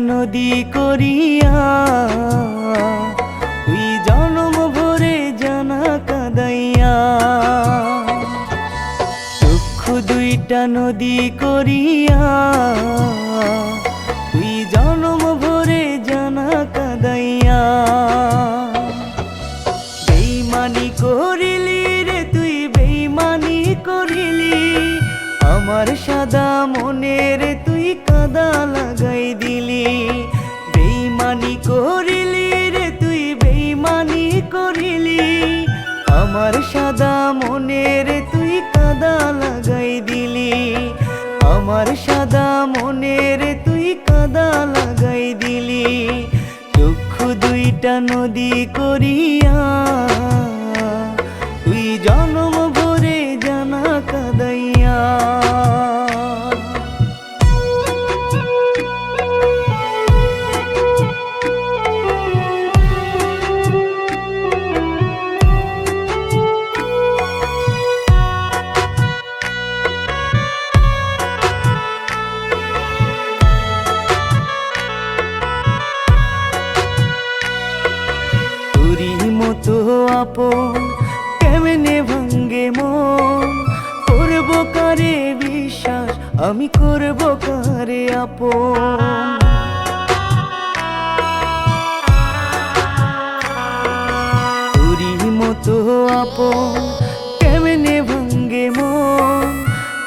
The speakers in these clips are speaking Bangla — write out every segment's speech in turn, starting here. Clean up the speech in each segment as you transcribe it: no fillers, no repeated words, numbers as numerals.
নদী করিয়া তুই জনম ভরে জানা কাদাইয়া। চক্ষু দুইটা নদী করিয়া তুই জনম ভরে জানা কাদাইয়া। বেইমানি করিলি রে তুই বেইমানি করিলি, আমার সাদা মনের তুই কাদা লাগাই দিলি। বেইমানি করিলি রে তুই বেইমানি করিলি, আমার সাদা মনের তুই কাদা লাগাই দিলি। আমার সাদা মনের তুই কাদা লাগাই দিলি। চক্ষু দুইটা নদী করিয়া তুই জনম ভরে জানা কাদাইয়া। মতো আপন কেমনে ভাঙ্গে মন, করবো কারে বিশ্বাস আমি করবো কারে আপন। তোরই মতো আপন কেমনে ভাঙ্গে মন,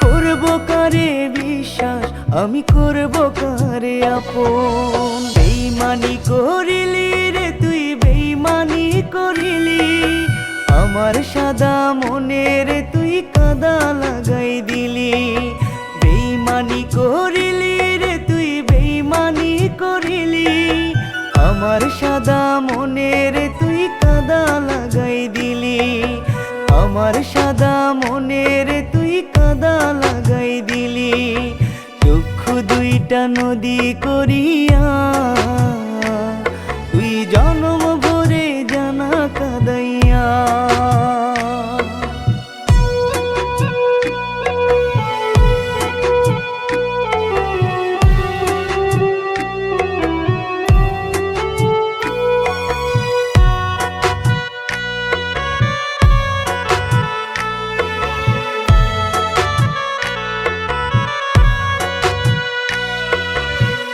করবো কারে বিশ্বাস আমি করবো কারে আপন। বেইমানি করিলি রে তুই বেইমানি করিলি, আমার সাদা মনের তুই কাদা লাগাই দিলি। বেইমানি করিলি রে তুই বেইমানি করিলি, আমার সাদা মনের তুই কাদা লাগাই দিলি। আমার সাদা মনের তুই কাদা লাগাই দিলি। চক্ষু দুইটা নদী করিয়া তুই জনম ভরে জানা কাদাইয়া।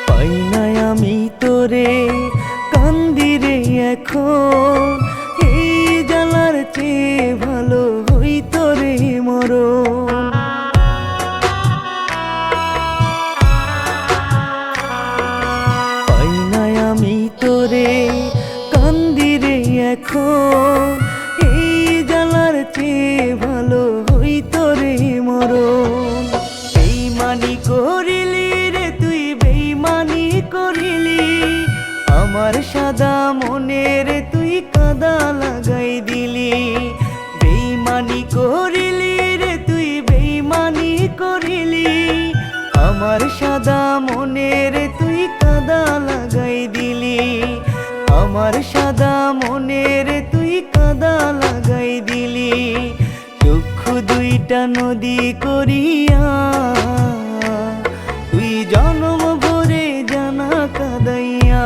পাই নাই আমি তোরে কান্দি রে এখন, এই জ্বালার চেয়ে ভালো হইতো রে মরণ। পাই নাই আমি তোরে কান্দি রে এখন, এই জ্বালার চেয়ে ভালো হইতো রে মরণ। বেইমানি করিলি রে তুই বেইমানি করিলি, আমার সাদা মনের তুই কাদা লাগাই দিলি। বেইমানি করিলি রে তুই বেইমানি করিলি, আমার সাদা মনের তুই কাদা লাগাই দিলি। আমার সাদা মনের তুই কাদা লাগাই দিলি। চক্ষু দুইটা নদী করিয়া তুই জনম ভরে জানা কাদাইয়া।